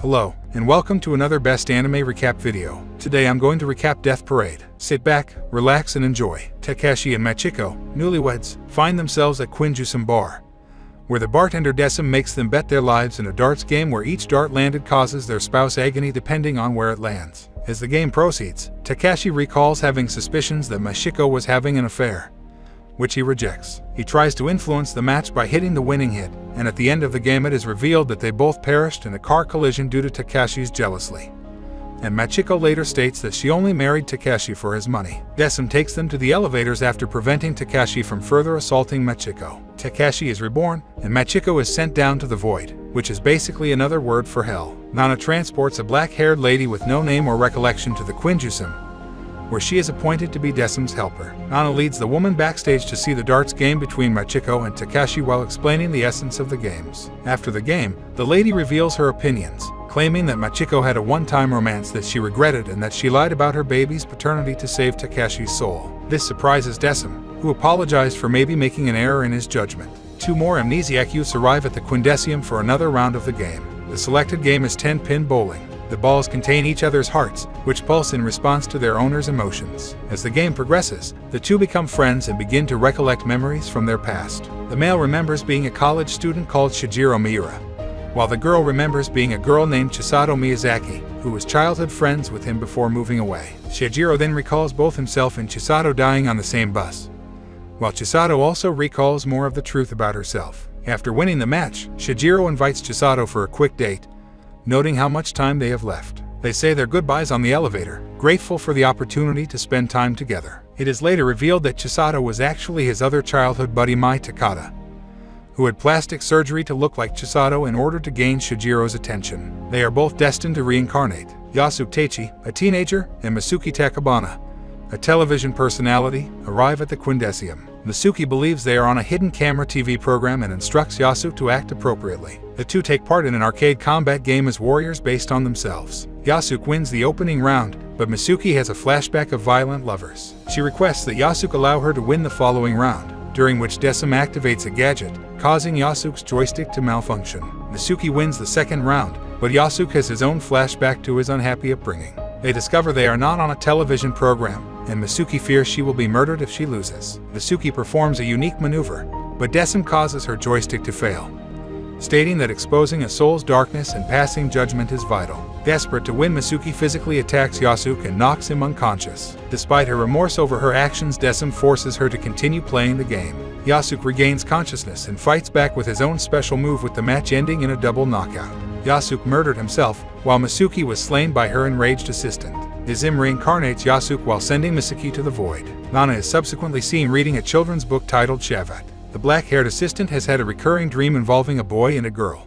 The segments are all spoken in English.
Hello, and welcome to another Best Anime Recap video. Today I'm going to recap Death Parade. Sit back, relax and enjoy. Takeshi and Machiko, newlyweds, find themselves at Quinjusum Bar, where the bartender Decim makes them bet their lives in a darts game where each dart landed causes their spouse agony depending on where it lands. As the game proceeds, Takeshi recalls having suspicions that Machiko was having an affair, which he rejects. He tries to influence the match by hitting the winning hit, and at the end of the game it is revealed that they both perished in a car collision due to Takeshi's jealousy. And Machiko later states that she only married Takeshi for his money. Decim takes them to the elevators after preventing Takeshi from further assaulting Machiko. Takeshi is reborn, and Machiko is sent down to the void, which is basically another word for hell. Nana transports a black-haired lady with no name or recollection to the Quinjusum, where she is appointed to be Decim's helper. Nana leads the woman backstage to see the darts game between Machiko and Takeshi while explaining the essence of the games. After the game, the lady reveals her opinions, claiming that Machiko had a one-time romance that she regretted and that she lied about her baby's paternity to save Takeshi's soul. This surprises Decim, who apologized for maybe making an error in his judgment. Two more amnesiac youths arrive at the Quindesium for another round of the game. The selected game is 10-pin bowling. The balls contain each other's hearts, which pulse in response to their owner's emotions. As the game progresses, the two become friends and begin to recollect memories from their past. The male remembers being a college student called Shijiro Miura, while the girl remembers being a girl named Chisato Miyazaki, who was childhood friends with him before moving away. Shijiro then recalls both himself and Chisato dying on the same bus, while Chisato also recalls more of the truth about herself. After winning the match, Shijiro invites Chisato for a quick date, noting how much time they have left. They say their goodbyes on the elevator, grateful for the opportunity to spend time together. It is later revealed that Chisato was actually his other childhood buddy Mai Takada, who had plastic surgery to look like Chisato in order to gain Shijiro's attention. They are both destined to reincarnate. Yasuke Teichi, a teenager, and Masuki Takabana, a television personality, arrive at the Quindesium. Masuki believes they are on a hidden camera TV program and instructs Yasuke to act appropriately. The two take part in an arcade combat game as warriors based on themselves. Yasuke wins the opening round, but Masuki has a flashback of violent lovers. She requests that Yasuke allow her to win the following round, during which Decim activates a gadget, causing Yasuke's joystick to malfunction. Masuki wins the second round, but Yasuke has his own flashback to his unhappy upbringing. They discover they are not on a television program, and Masuki fears she will be murdered if she loses. Masuki performs a unique maneuver, but Decim causes her joystick to fail, stating that exposing a soul's darkness and passing judgment is vital. Desperate to win, Masuki physically attacks Yasuke and knocks him unconscious. Despite her remorse over her actions, Decim forces her to continue playing the game. Yasuke regains consciousness and fights back with his own special move, with the match ending in a double knockout. Yasuke murdered himself, while Masuki was slain by her enraged assistant. Decim reincarnates Yasuke while sending Masuki to the void. Nana is subsequently seen reading a children's book titled Shavat. The black-haired assistant has had a recurring dream involving a boy and a girl,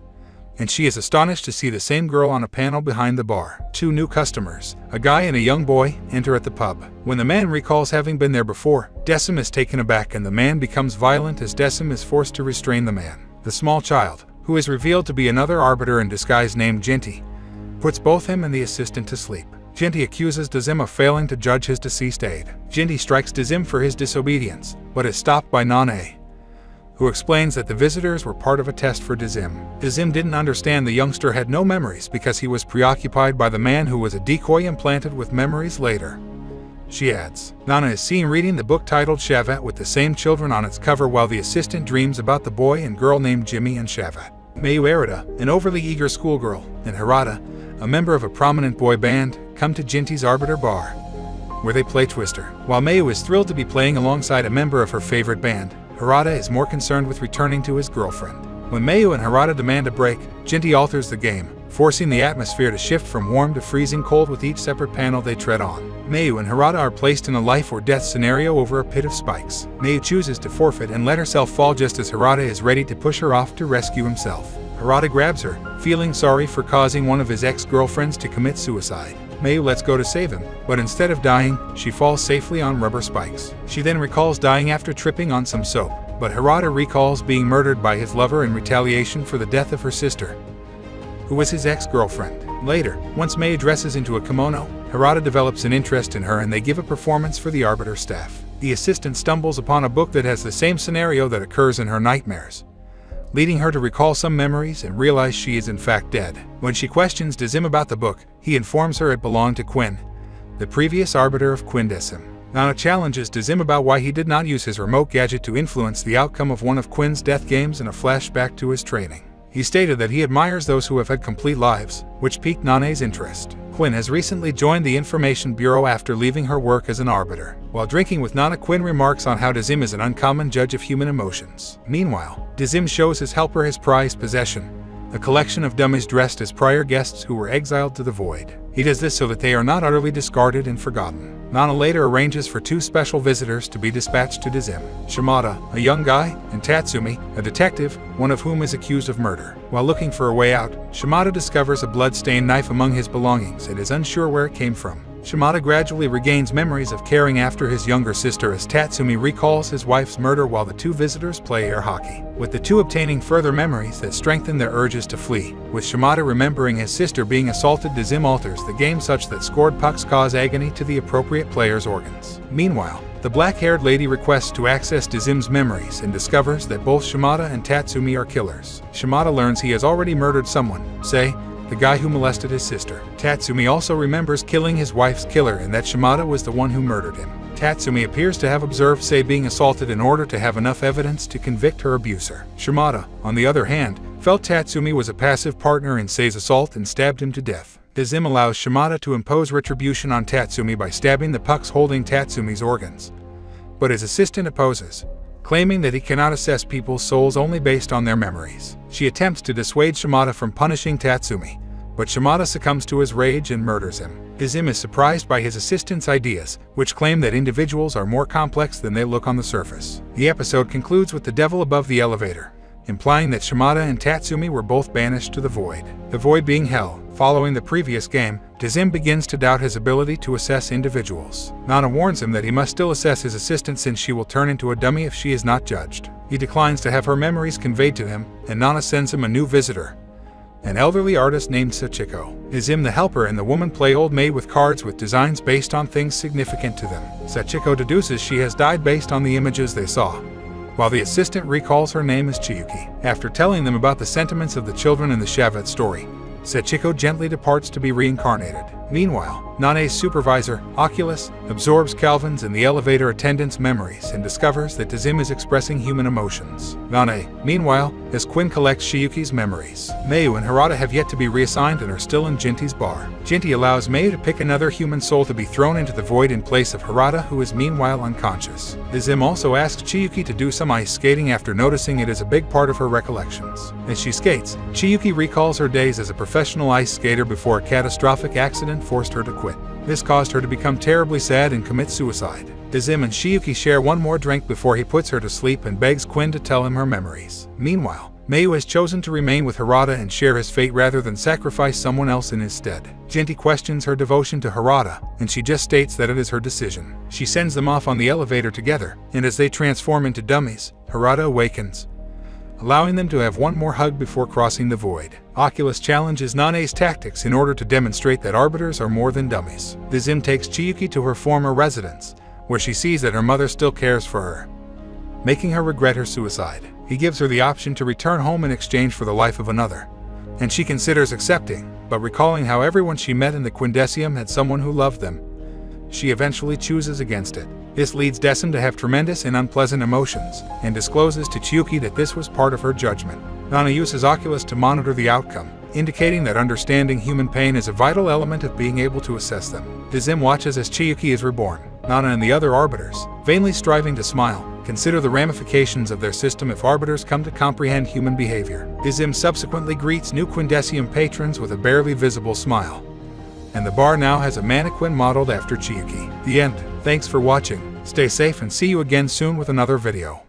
and she is astonished to see the same girl on a panel behind the bar. Two new customers, a guy and a young boy, enter at the pub. When the man recalls having been there before, Decim is taken aback and the man becomes violent as Decim is forced to restrain the man. The small child, who is revealed to be another arbiter in disguise named Jinty, puts both him and the assistant to sleep. Jinty accuses Decim of failing to judge his deceased aide. Jinty strikes Decim for his disobedience, but is stopped by Nanae, who explains that the visitors were part of a test for Decim. Decim didn't understand the youngster had no memories because he was preoccupied by the man who was a decoy implanted with memories later. She adds, Nana is seen reading the book titled Shavat with the same children on its cover while the assistant dreams about the boy and girl named Jimmy and Shavat. Mayu Arata, an overly eager schoolgirl, and Harada, a member of a prominent boy band, come to Jinty's Arbiter Bar, where they play Twister. While Mayu is thrilled to be playing alongside a member of her favorite band, Harada is more concerned with returning to his girlfriend. When Mayu and Harada demand a break, Jinty alters the game, forcing the atmosphere to shift from warm to freezing cold with each separate panel they tread on. Mayu and Harada are placed in a life or death scenario over a pit of spikes. Mayu chooses to forfeit and let herself fall just as Harada is ready to push her off to rescue himself. Harada grabs her, feeling sorry for causing one of his ex-girlfriends to commit suicide. Mayu lets go to save him, but instead of dying, she falls safely on rubber spikes. She then recalls dying after tripping on some soap, but Harada recalls being murdered by his lover in retaliation for the death of her sister, who was his ex-girlfriend. Later, once Mayu dresses into a kimono, Harada develops an interest in her and they give a performance for the Arbiter staff. The assistant stumbles upon a book that has the same scenario that occurs in her nightmares, leading her to recall some memories and realize she is in fact dead. When she questions Dizim about the book, he informs her it belonged to Quinn, the previous arbiter of Quindecim. Nana challenges Dizim about why he did not use his remote gadget to influence the outcome of one of Quinn's death games in a flashback to his training. He stated that he admires those who have had complete lives, which piqued Nana's interest. Quinn has recently joined the Information Bureau after leaving her work as an arbiter. While drinking with Nana, Quinn remarks on how Dizim is an uncommon judge of human emotions. Meanwhile, Dizim shows his helper his prized possession, a collection of dummies dressed as prior guests who were exiled to the void. He does this so that they are not utterly discarded and forgotten. Nana later arranges for 2 special visitors to be dispatched to Dizim: Shimada, a young guy, and Tatsumi, a detective, one of whom is accused of murder. While looking for a way out, Shimada discovers a blood-stained knife among his belongings and is unsure where it came from. Shimada gradually regains memories of caring after his younger sister as Tatsumi recalls his wife's murder while the 2 visitors play air hockey, with the 2 obtaining further memories that strengthen their urges to flee. With Shimada remembering his sister being assaulted, Dizim alters the game such that scored pucks cause agony to the appropriate player's organs. Meanwhile, the black-haired lady requests to access Dizim's memories and discovers that both Shimada and Tatsumi are killers. Shimada learns he has already murdered someone, say, the guy who molested his sister. Tatsumi also remembers killing his wife's killer and that Shimada was the one who murdered him. Tatsumi appears to have observed Sei being assaulted in order to have enough evidence to convict her abuser. Shimada, on the other hand, felt Tatsumi was a passive partner in Sei's assault and stabbed him to death. Dizim allows Shimada to impose retribution on Tatsumi by stabbing the pucks holding Tatsumi's organs, but his assistant opposes, claiming that he cannot assess people's souls only based on their memories. She attempts to dissuade Shimada from punishing Tatsumi, but Shimada succumbs to his rage and murders him. Dizim is surprised by his assistant's ideas, which claim that individuals are more complex than they look on the surface. The episode concludes with the devil above the elevator, implying that Shimada and Tatsumi were both banished to the void. The void being hell. Following the previous game, Dizim begins to doubt his ability to assess individuals. Nana warns him that he must still assess his assistant since she will turn into a dummy if she is not judged. He declines to have her memories conveyed to him, and Nana sends him a new visitor, an elderly artist named Sachiko. Dizim the helper and the woman play old maid with cards with designs based on things significant to them. Sachiko deduces she has died based on the images they saw, while the assistant recalls her name as Chiyuki. After telling them about the sentiments of the children in the Shavat story, Sachiko gently departs to be reincarnated. Meanwhile, Nana's supervisor, Oculus, absorbs Calvin's and the elevator attendant's memories and discovers that Dizim is expressing human emotions. Nana, meanwhile, as Quinn collects Chiyuki's memories. Mayu and Harada have yet to be reassigned and are still in Jinti's bar. Jinti allows Mayu to pick another human soul to be thrown into the void in place of Harada, who is meanwhile unconscious. Dizim also asks Chiyuki to do some ice skating after noticing it is a big part of her recollections. As she skates, Chiyuki recalls her days as a professional ice skater before a catastrophic accident forced her to quit. This caused her to become terribly sad and commit suicide. Dizim and Chiyuki share one more drink before he puts her to sleep and begs Quinn to tell him her memories. Meanwhile, Mayu has chosen to remain with Harada and share his fate rather than sacrifice someone else in his stead. Jinti questions her devotion to Harada, and she just states that it is her decision. She sends them off on the elevator together, and as they transform into dummies, Harada awakens, allowing them to have one more hug before crossing the void. Oculus challenges Nana's tactics in order to demonstrate that arbiters are more than dummies. Dizim takes Chiyuki to her former residence, where she sees that her mother still cares for her, making her regret her suicide. He gives her the option to return home in exchange for the life of another, and she considers accepting, but recalling how everyone she met in the Quindecim had someone who loved them, she eventually chooses against it. This leads Decim to have tremendous and unpleasant emotions, and discloses to Chiyuki that this was part of her judgment. Nana uses Oculus to monitor the outcome, indicating that understanding human pain is a vital element of being able to assess them. Dizim watches as Chiyuki is reborn. Nana and the other arbiters, vainly striving to smile, consider the ramifications of their system if arbiters come to comprehend human behavior. Dizim subsequently greets new Quindecim patrons with a barely visible smile, and the bar now has a mannequin modeled after Chiyuki. The end. Thanks for watching. Stay safe and see you again soon with another video.